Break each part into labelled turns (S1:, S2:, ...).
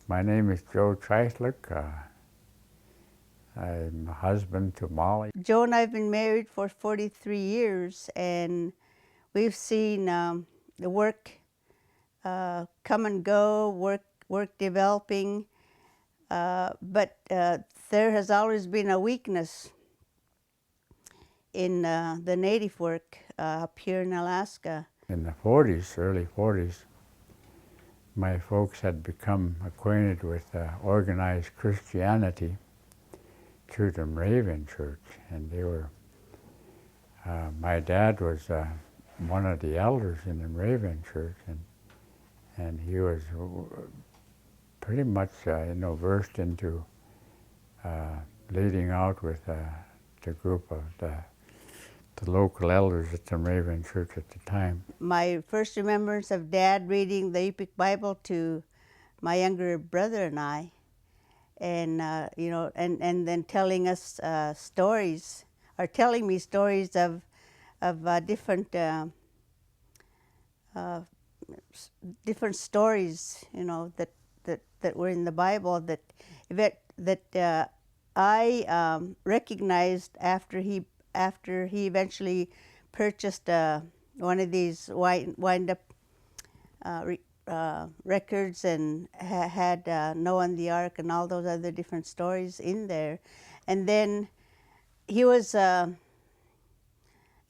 S1: My name is Joe Chythlook. I'm a husband to Molly.
S2: Joe and I have been married for 43 years, and we've seen the work come and go, work developing, but there has always been a weakness in the native work up here in Alaska.
S1: In the 40s, early 40s, my folks had become acquainted with organized Christianity through the Moravian Church, and they were. My dad was one of the elders in the Moravian Church, and he was pretty much versed into leading out with the group of the local elders at the Moravian Church at the time.
S2: My first remembrance of Dad reading the Yupik Bible to my younger brother and I, and and then telling us stories, or telling me stories of different different stories, that were in the Bible that I recognized after he eventually purchased one of these wind-up records, and had Noah and the Ark and all those other different stories in there. And then he was, as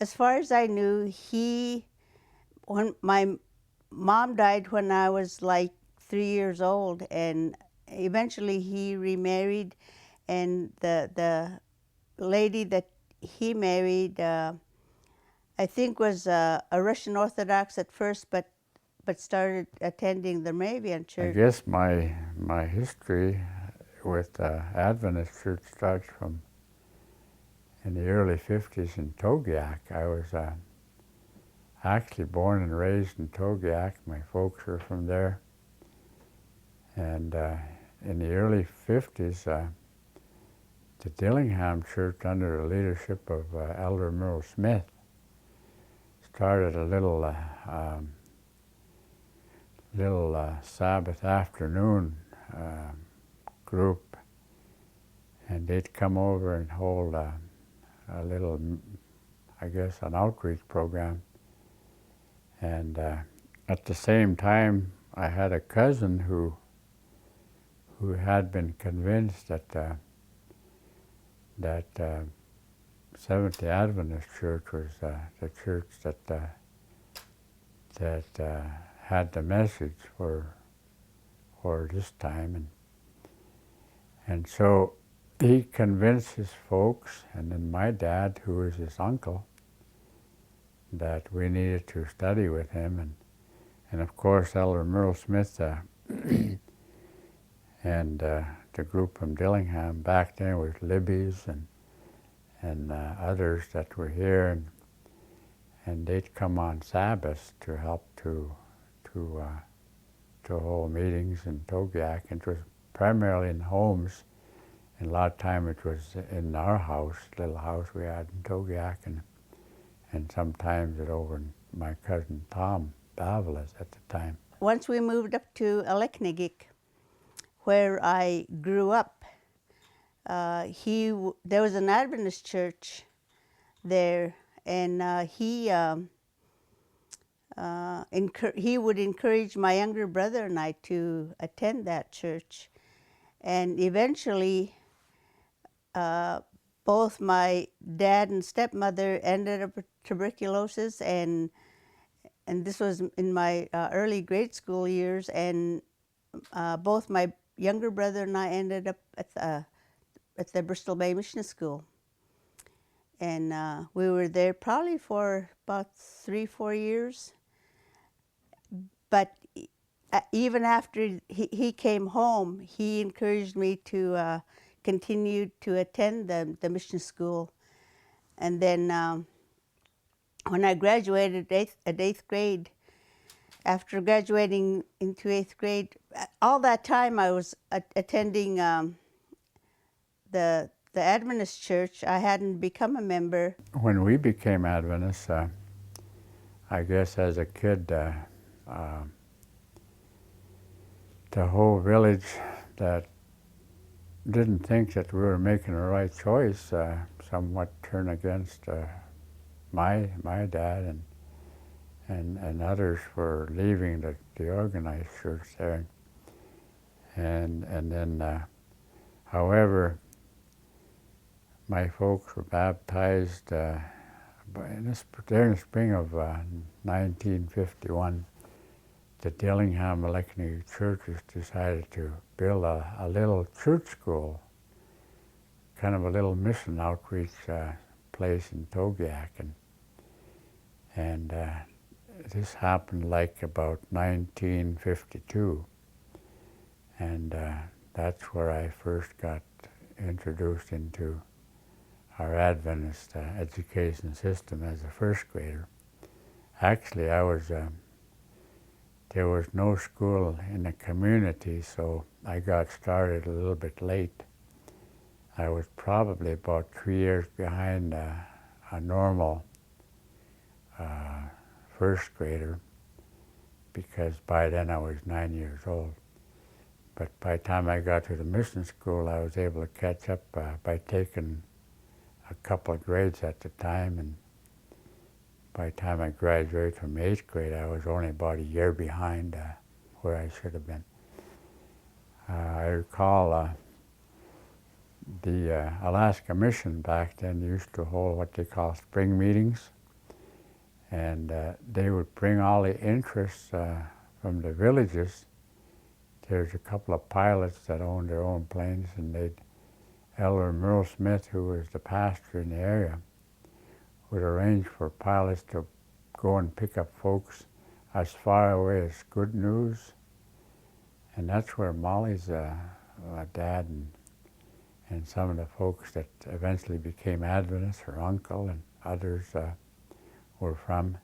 S2: far as I knew, when my mom died when I was like 3 years old, and eventually he remarried, and the lady that he married, I think was a Russian Orthodox at first, but started attending the Moravian Church.
S1: I guess my history with Adventist Church starts from in the early 50s in Togiak. I was actually born and raised in Togiak. My folks were from there. And in the early 50s, the Dillingham Church, under the leadership of Elder Merle Smith, started a little Sabbath afternoon group, and they'd come over and hold a little, I guess, an outreach program. And at the same time, I had a cousin who had been convinced that Seventh-day Adventist Church was the church that had the message for this time, and so he convinced his folks, and then my dad, who was his uncle, that we needed to study with him, and of course Elder Merle Smith and the group from Dillingham back then was Libby's and others that were here, and they'd come on Sabbath to help to hold meetings in Togiak. It was primarily in homes, and a lot of time it was in our house, little house we had in Togiak, and sometimes it over in my cousin Tom Bavelas at the time.
S2: Once we moved up to Aleknagik, where I grew up, there was an Adventist church there, and he would encourage my younger brother and I to attend that church. And eventually, both my dad and stepmother ended up with tuberculosis, and this was in my early grade school years, and both my younger brother and I ended up at the Bristol Bay Mission School. And we were there probably for about 3-4 years. But even after he came home, he encouraged me to continue to attend the mission school. And then when I graduated at eighth grade, after graduating into 8th grade, all that time I was attending the Adventist church. I hadn't become a member.
S1: When we became Adventists, I guess as a kid, the whole village that didn't think that we were making the right choice somewhat turned against my dad and others for leaving the organized church there. And then, however, my folks were baptized during the spring of 1951. The Dillingham Aleknagik churches decided to build a little church school, kind of a little mission outreach place in Togiak, and this happened like about 1952, and that's where I first got introduced into our Adventist education system as a first grader. Actually, there was no school in the community, so I got started a little bit late. I was probably about 3 years behind a normal first grader, because by then I was 9 years old. But by the time I got to the mission school, I was able to catch up by taking a couple of grades at the time, and by the time I graduated from 8th grade, I was only about a year behind where I should have been. I recall the Alaska Mission back then used to hold what they call spring meetings, and they would bring all the interests from the villages. There's a couple of pilots that owned their own planes, and Elder Merle Smith, who was the pastor in the area, would arrange for pilots to go and pick up folks as far away as Goodnews, and that's where Molly's dad and some of the folks that eventually became Adventists, her uncle and others were from.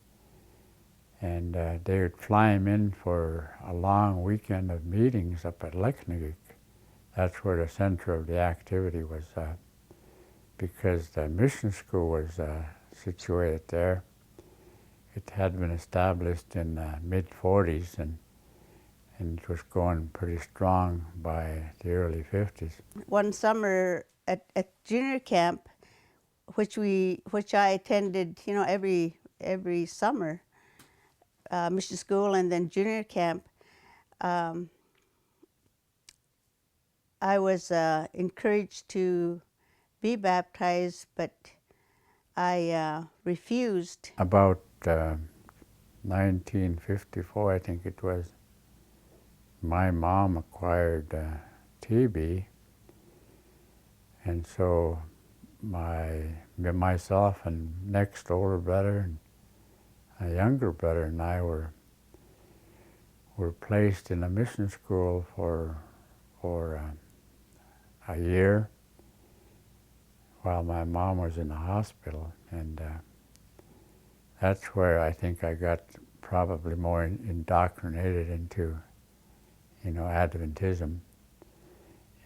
S1: And they would fly him in for a long weekend of meetings up at Aleknagik. That's where the center of the activity was, because the mission school was situated there. It had been established in the mid-40s, and it was going pretty strong by the early 50s.
S2: One summer at junior camp, which I attended, every summer, mission school and then junior camp, I was encouraged to be baptized, but I refused.
S1: About 1954, I think it was, my mom acquired TB, and so myself and next older brother and a younger brother and I were placed in a mission school for a year while my mom was in the hospital, and that's where I think I got probably more indoctrinated into, Adventism.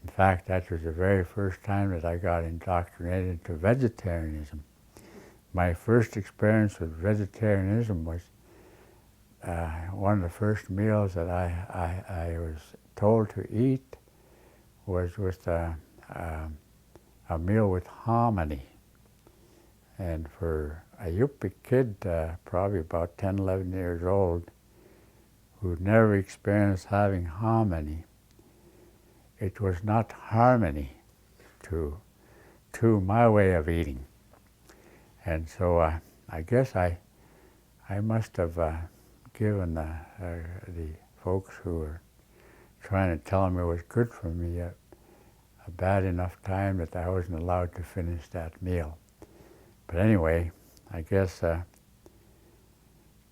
S1: In fact, that was the very first time that I got indoctrinated into vegetarianism. My first experience with vegetarianism was one of the first meals that I was told to eat was with a meal with hominy. And for a Yupik kid, probably about 10, 11 years old, who'd never experienced having hominy, it was not harmony to my way of eating. And so I guess I must have given the folks who were trying to tell me it was good for me a bad enough time that I wasn't allowed to finish that meal. But anyway, I guess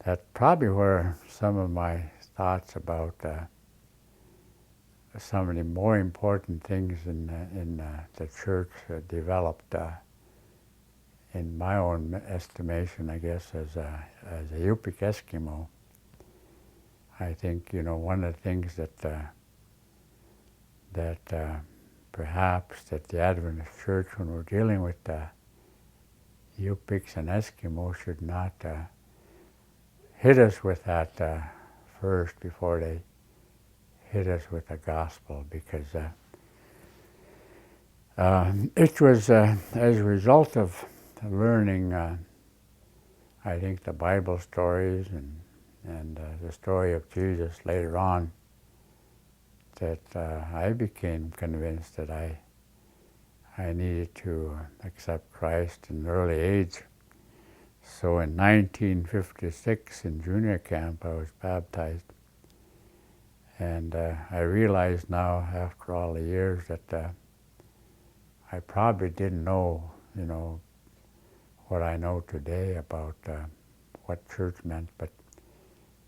S1: that's probably where some of my thoughts about some of the more important things in the church developed. In my own estimation, I guess, as a Yupik Eskimo, I think one of the things that perhaps that the Adventist Church, when we're dealing with Yupiks and Eskimos, should not hit us with that first before they hit us with the gospel, because it was as a result of learning, I think, the Bible stories and the story of Jesus later on, that I became convinced that I needed to accept Christ in an early age. So in 1956 in junior camp, I was baptized. And I realize now, after all the years, that I probably didn't know, what I know today about what church meant. But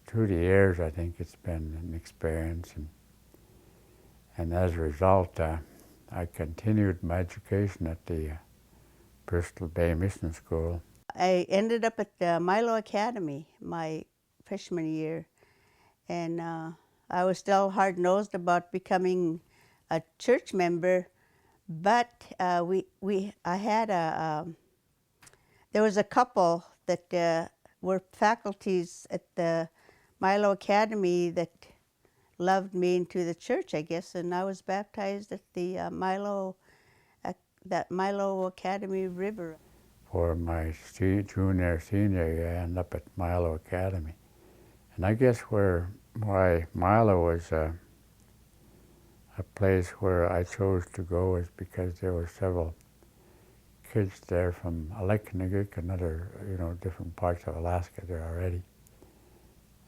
S1: through the years, I think it's been an experience. And as a result, I continued my education at the Bristol Bay Mission School.
S2: I ended up at the Milo Academy my freshman year, and I was still hard-nosed about becoming a church member, but I had there was a couple that were faculties at the Milo Academy that loved me into the church, I guess, and I was baptized at the that Milo Academy River.
S1: For my junior, senior year, I ended up at Milo Academy. And I guess why Milo was a place where I chose to go is because there were several kids there from Aleknagik and other, different parts of Alaska there already.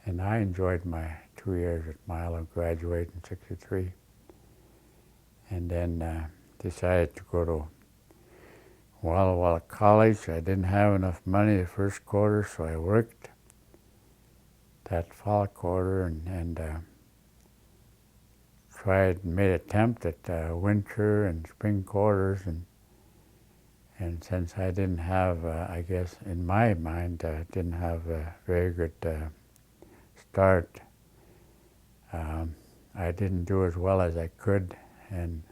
S1: And I enjoyed my 2 years at Milo, graduated in '63. And then decided to go to Walla Walla College. I didn't have enough money the first quarter, so I worked that fall quarter and made attempt at winter and spring quarters, and since I didn't have, I guess in my mind, didn't have a very good start, I didn't do as well as I could, and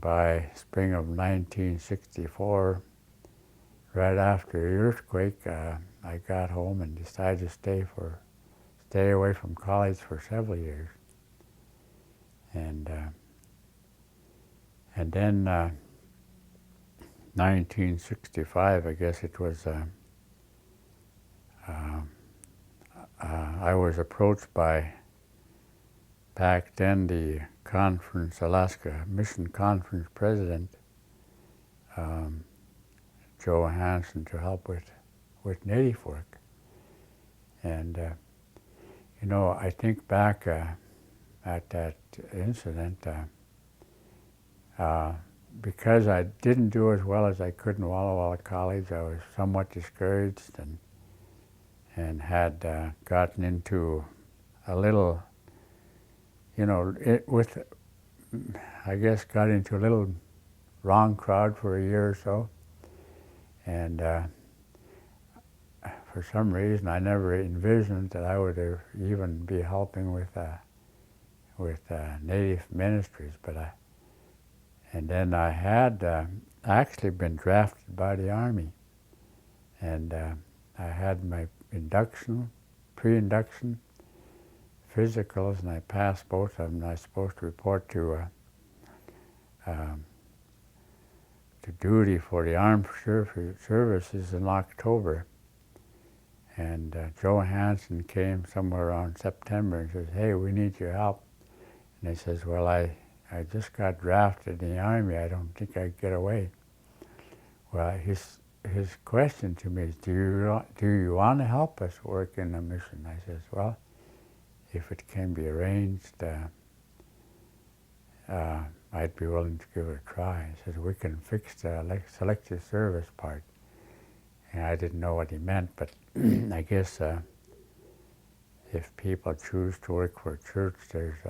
S1: by spring of 1964, right after the earthquake, I got home and decided to stay away from college for several years. And then 1965, I guess it was, I was approached by, back then, the conference, Alaska Mission Conference president, Joe Hansen, to help with native work. And I think back at that incident, because I didn't do as well as I could in Walla Walla College, I was somewhat discouraged and had gotten into a little, I guess got into a little wrong crowd for a year or so. And for some reason, I never envisioned that I would even be helping with native ministries. And then I had actually been drafted by the Army, and I had my pre-induction physicals, and I passed both of them. And I was supposed to report to duty for the armed services in October. And Joe Hansen came somewhere around September and says, "Hey, we need your help." And I says, "Well, I just got drafted in the Army. I don't think I'd get away." Well, his question to me is, do you want to help us work in a mission? I says, "Well, if it can be arranged, I'd be willing to give it a try." He says, "We can fix the selective service part." And I didn't know what he meant, but I guess if people choose to work for a church, there's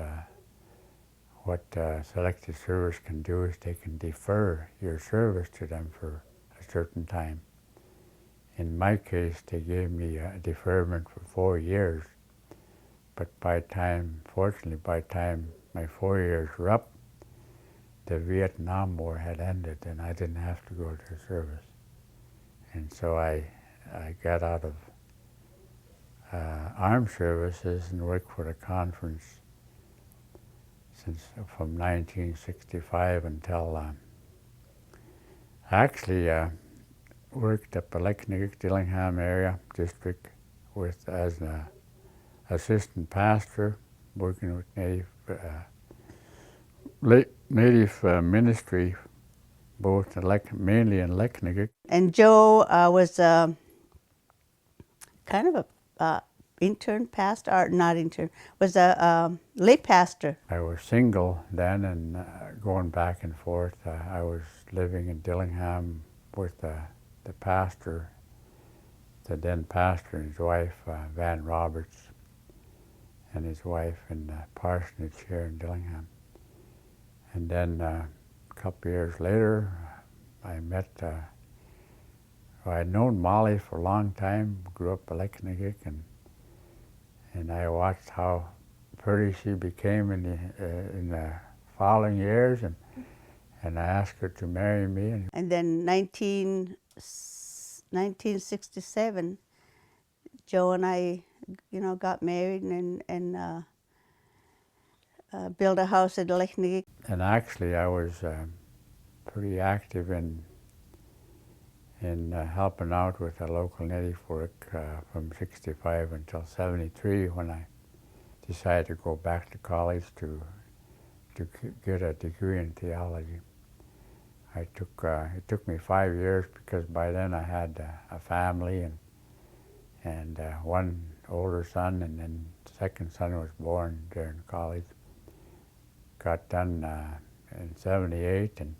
S1: what selective service can do is they can defer your service to them for a certain time. In my case, they gave me a deferment for 4 years, but fortunately, by the time my 4 years were up, the Vietnam War had ended and I didn't have to go to service. And so I got out of armed services and worked for the conference since from 1965 until actually worked up Aleknagik, Dillingham area district as an assistant pastor, working with native ministry, both mainly in Aleknagik.
S2: And Joe was kind of a intern pastor, or not intern, was a lay pastor.
S1: I was single then and going back and forth. I was living in Dillingham with the pastor, the then pastor and his wife, Van Roberts, and his wife in the parsonage here in Dillingham. And then a couple years later, I met, I'd known Molly for a long time, grew up in Aleknagik, and I watched how pretty she became in the following years, and I asked her to marry me.
S2: And then 1967, Joe and I, got married and built a house at Aleknagik.
S1: And actually, I was pretty active in helping out with the local native work from 65 until 73, when I decided to go back to college to get a degree in theology. It took me 5 years because by then I had a family and one older son, and then the second son was born during college. Got done in 78 and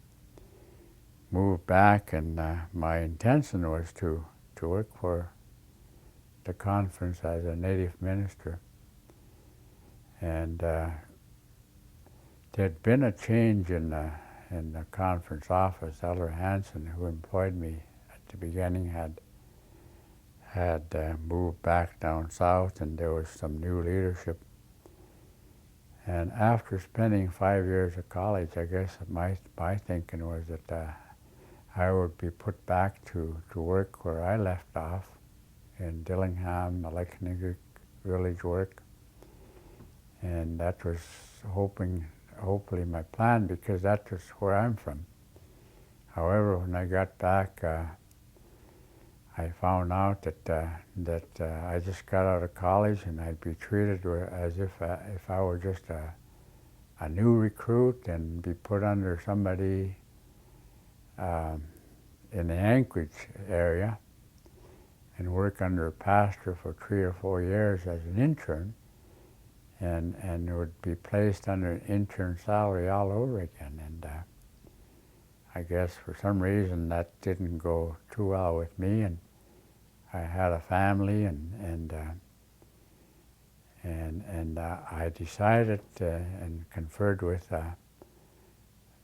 S1: moved back, and my intention was to work for the conference as a native minister. And there'd been a change in the conference office. Elder Hansen, who employed me at the beginning, had moved back down south, and there was some new leadership. And after spending 5 years at college, I guess my thinking was that I would be put back to work where I left off in Dillingham, Aleknagik village work. And that was hopefully my plan, because that was where I'm from. However, when I got back, I found out that I just got out of college and I'd be treated as if I were just a new recruit and be put under somebody in the Anchorage area and work under a pastor for 3 or 4 years as an intern, and would be placed under an intern salary all over again. And I guess for some reason that didn't go too well with me, and I had a family, and I decided and conferred with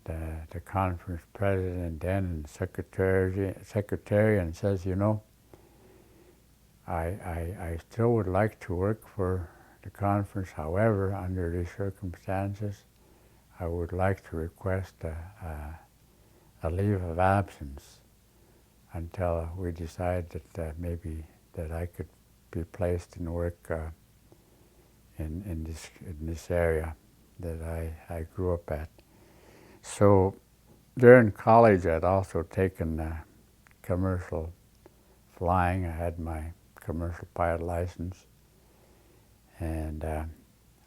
S1: the conference president then and secretary, and says, I still would like to work for the conference. However, under these circumstances, I would like to request a leave of absence until we decide that maybe that I could be placed in work in this area that I grew up at. So during college, I'd also taken commercial flying. I had my commercial pilot license, and I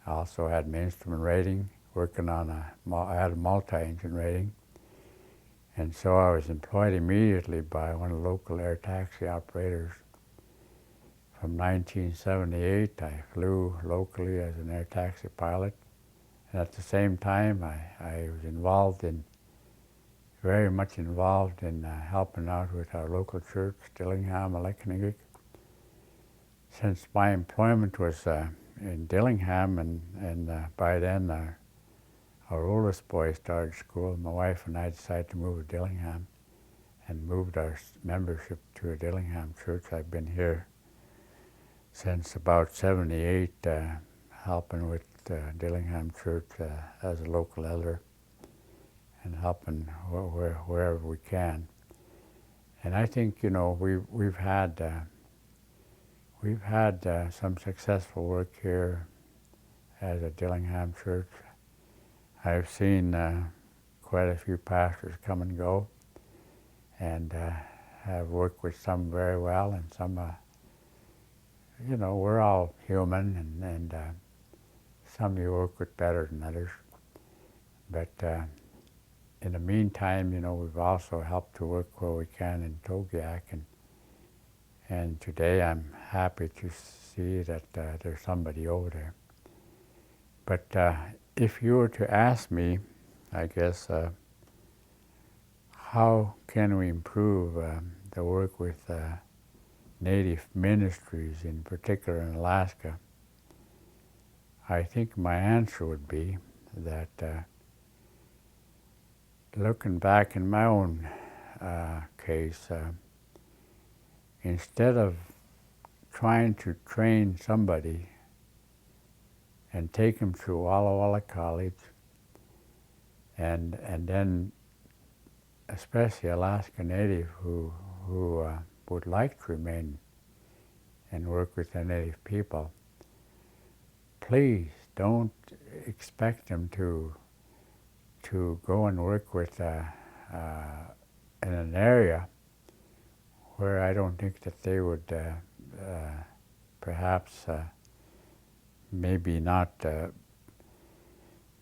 S1: also had my instrument rating, working on I had a multi-engine rating. And so I was employed immediately by one of the local air taxi operators. From 1978, I flew locally as an air taxi pilot. And at the same time, I was very much involved in helping out with our local church, Dillingham, Aleknagik. Since my employment was in Dillingham, and by then our oldest boy started school, my wife and I decided to move to Dillingham and moved our membership to a Dillingham church. I've been here since about 78, helping with Dillingham Church as a local elder and helping wherever we can. And I think, we've had some successful work here as a Dillingham church. I've seen quite a few pastors come and go, and have worked with some very well, and some, we're all human, and some you work with better than others. But in the meantime, we've also helped to work where we can in Togiak, and today I'm happy to see that there's somebody over there. But if you were to ask me, I guess, how can we improve the work with Native ministries, in particular in Alaska, I think my answer would be that looking back in my own case, instead of trying to train somebody and take them through Walla Walla College, and then especially Alaska Native who would like to remain and work with the Native people, please don't expect them to go and work with in an area where I don't think that they would perhaps maybe not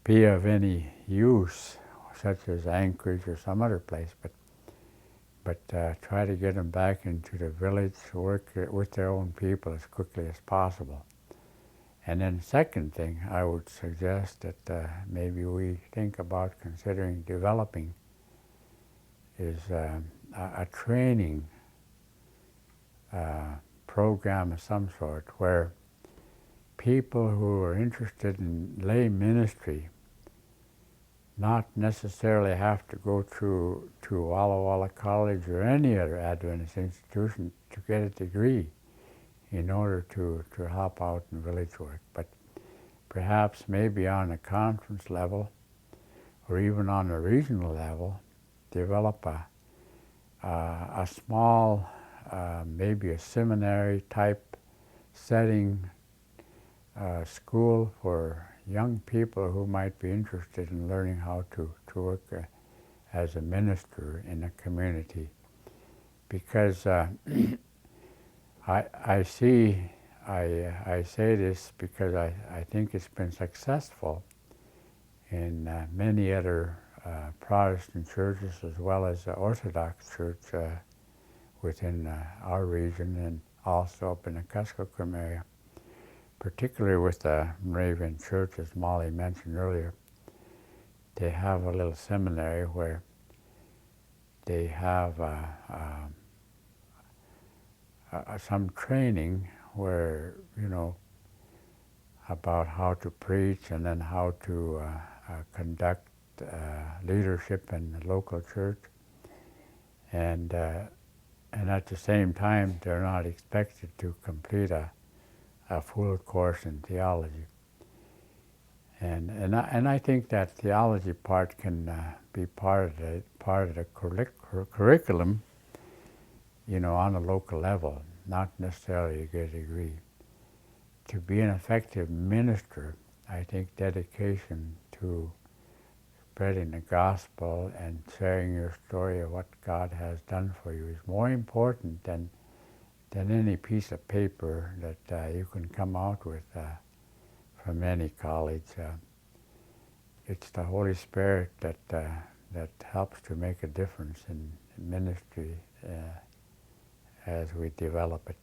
S1: be of any use, such as Anchorage or some other place, but try to get them back into the village to work with their own people as quickly as possible. And then second thing, I would suggest that maybe we think about considering developing is a training program of some sort where people who are interested in lay ministry not necessarily have to go to Walla Walla College or any other Adventist institution to get a degree in order to help out in village work, but perhaps maybe on a conference level or even on a regional level, develop a small, maybe a seminary type setting, school for young people who might be interested in learning how to work as a minister in a community. Because I say this because I think it's been successful in many other Protestant churches as well as the Orthodox Church within our region, and also up in the Kuskokwim area, particularly with the Moravian Church, as Molly mentioned earlier. They have a little seminary where they have some training where, about how to preach and then how to conduct leadership in the local church. And at the same time, they're not expected to complete a full course in theology. And I think that theology part can be part of the curriculum, on a local level, not necessarily to get a degree. To be an effective minister, I think dedication to spreading the gospel and sharing your story of what God has done for you is more important than any piece of paper that you can come out with from any college. It's the Holy Spirit that helps to make a difference in ministry as we develop it.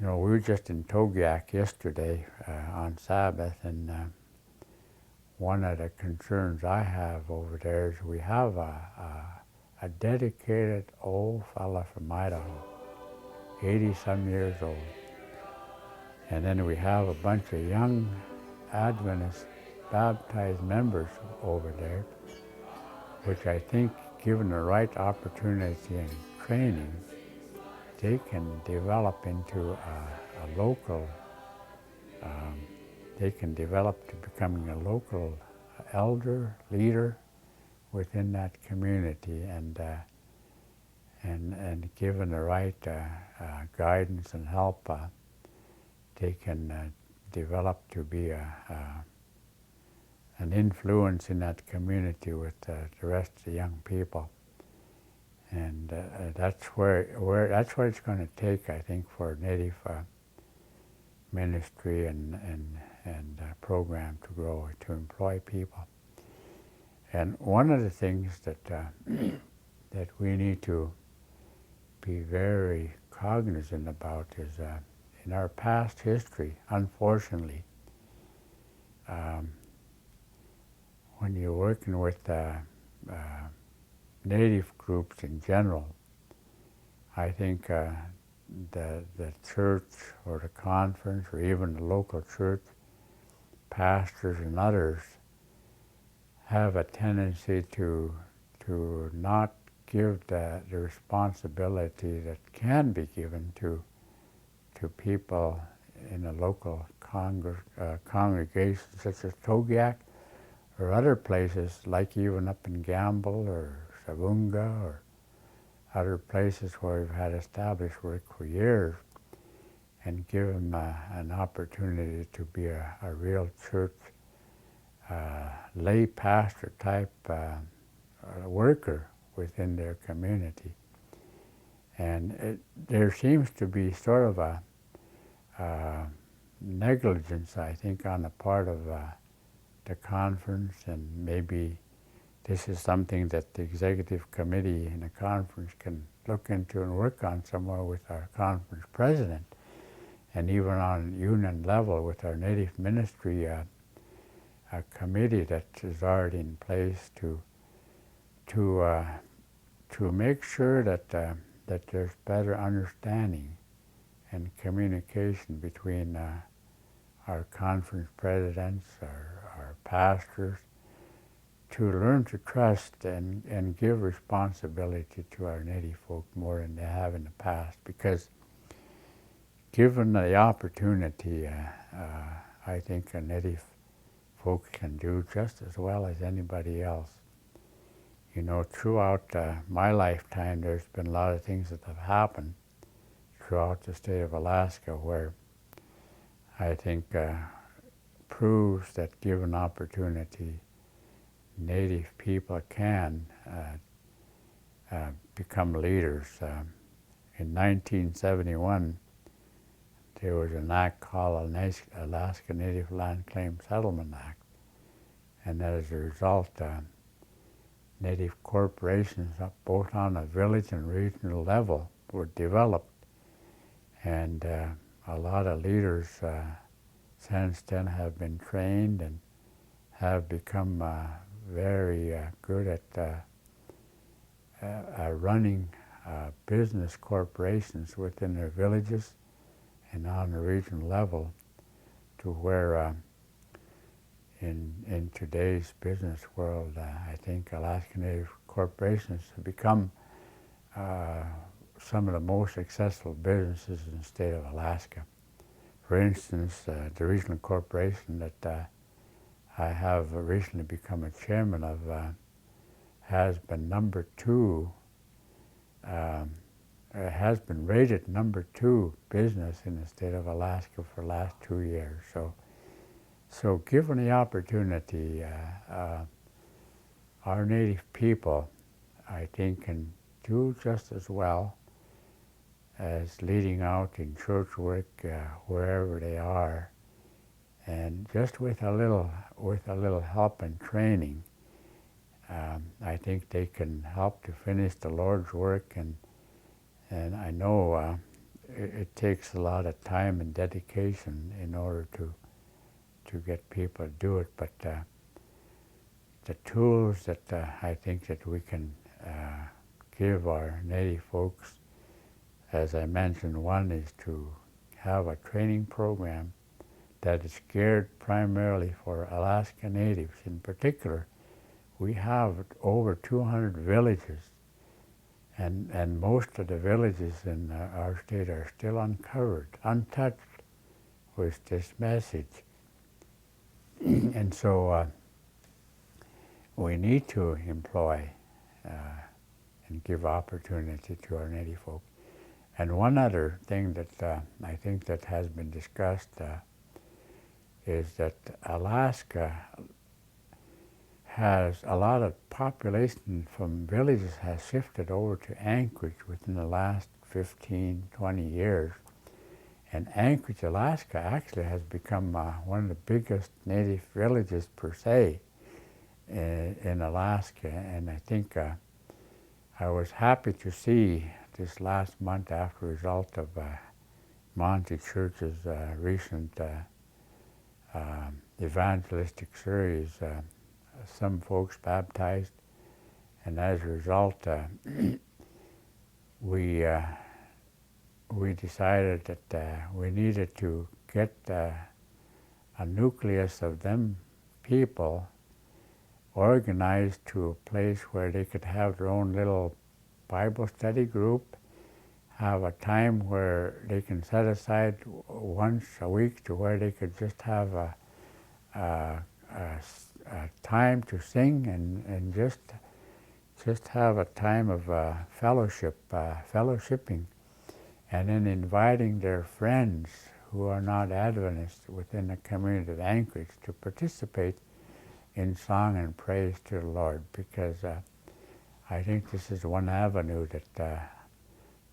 S1: We were just in Togiak yesterday on Sabbath, and one of the concerns I have over there is we have a dedicated old fella from Idaho, 80-some years old. And then we have a bunch of young Adventist baptized members over there, which I think, given the right opportunity and training, they can develop into a local, they can develop to becoming a local elder, leader within that community, and given the right guidance and help, they can develop to be an influence in that community with the rest of the young people. And that's where that's what it's going to take, I think, for Native ministry and program to grow, to employ people. And one of the things that that we need to be very cognizant about is in our past history, unfortunately, when you're working with Native groups in general, I think the church or the conference or even the local church, pastors and others have a tendency to not give the responsibility that can be given to people in a local congregation such as Togiak or other places, like even up in Gamble or Savunga or other places where we've had established work for years, and give them an opportunity to be a real church lay pastor type worker within their community. And there seems to be sort of a negligence, I think, on the part of the conference, and maybe this is something that the executive committee in the conference can look into and work on somewhere with our conference president, and even on union level with our Native ministry a committee that is already in place to make sure that that there's better understanding and communication between our conference presidents, our pastors, to learn to trust and give responsibility to our Native folk more than they have in the past. Because given the opportunity, I think a Native folk can do just as well as anybody else. You know, throughout my lifetime, there's been a lot of things that have happened throughout the state of Alaska where I think proves that given opportunity, Native people can become leaders. In 1971, there was an act called Alaska Native Land Claim Settlement Act, and as a result, Native corporations, both on a village and regional level, were developed, and a lot of leaders since then have been trained and have become very good at running business corporations within their villages and on the regional level, to where in today's business world, I think Alaska Native corporations have become some of the most successful businesses in the state of Alaska. For instance, the regional corporation that I have recently become a chairman of has been has been rated number 2 business in the state of Alaska for the last 2 years. So given the opportunity, our Native people, I think, can do just as well as leading out in church work wherever they are, and just with a little help and training, I think they can help to finish the Lord's work. And I know it takes a lot of time and dedication in order to get people to do it, but the tools that I think that we can give our Native folks, as I mentioned, one is to have a training program that is geared primarily for Alaska Natives. In particular, we have over 200 villages, and most of the villages in our state are still uncovered, untouched with this message. And so we need to employ and give opportunity to our Native folk. And one other thing that I think that has been discussed is that Alaska has a lot of population from villages has shifted over to Anchorage within the last 15, 20 years. And Anchorage, Alaska actually has become one of the biggest native villages per se in Alaska. And I think I was happy to see this last month after the result of Monty Church's recent evangelistic series, some folks baptized, and as a result we decided that we needed to get a nucleus of them people organized to a place where they could have their own little Bible study group, have a time where they can set aside once a week to where they could just have a time to sing and just have a time of fellowshipping, and then inviting their friends who are not Adventists within the community of Anchorage to participate in song and praise to the Lord, because I think this is one avenue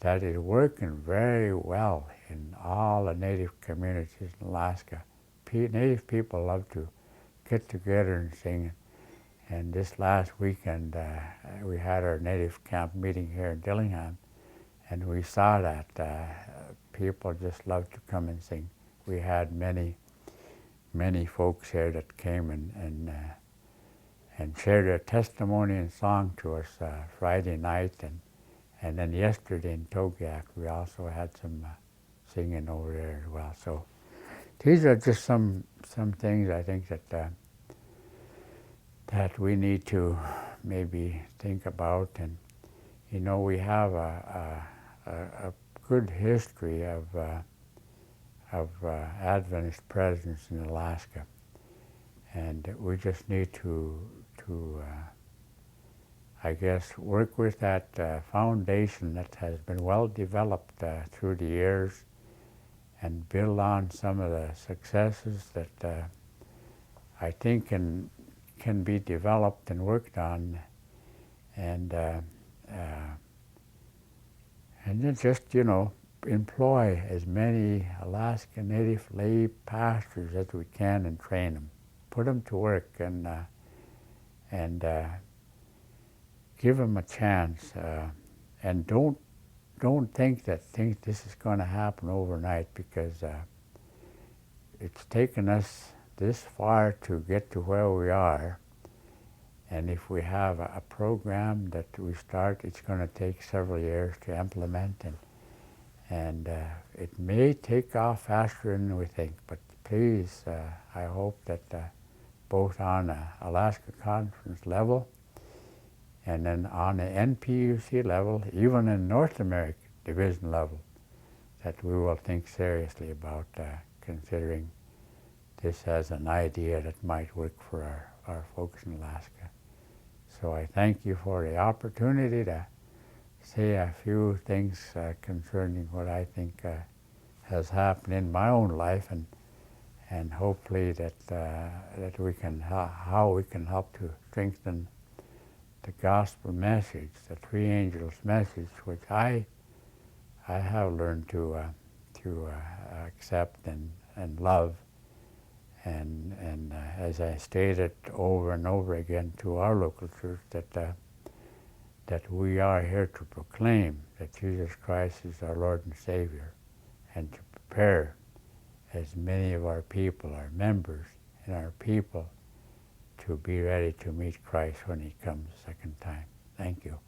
S1: that is working very well in all the native communities in Alaska. Native people love to get together and sing. And this last weekend, we had our native camp meeting here in Dillingham, and we saw that people just love to come and sing. We had many folks here that came and shared their testimony and song to us Friday night, and then yesterday in Togiak we also had some singing over there as well. So these are just some things I think that we need to maybe think about. And you know, we have a good history of Adventist presence in Alaska, and we just need to I guess work with that foundation that has been well developed through the years, and build on some of the successes that I think can be developed and worked on, and then just, you know, employ as many Alaska Native lay pastors as we can and train them, put them to work, and give them a chance, and don't think this is going to happen overnight, because it's taken us this far to get to where we are. And if we have a program that we start, it's going to take several years to implement, and it may take off faster than we think. But please, I hope that both on the Alaska Conference level and then on the NPUC level, even in North America division level, that we will think seriously about considering this as an idea that might work for our folks in Alaska. So I thank you for the opportunity to say a few things concerning what I think has happened in my own life, and hopefully that we can how we can help to strengthen the gospel message, the three angels message, which I have learned to accept and love, and as I stated over and over again to our local church, that we are here to proclaim that Jesus Christ is our Lord and Savior, and to prepare as many of our people, our members and our people, to be ready to meet Christ when he comes a second time. Thank you.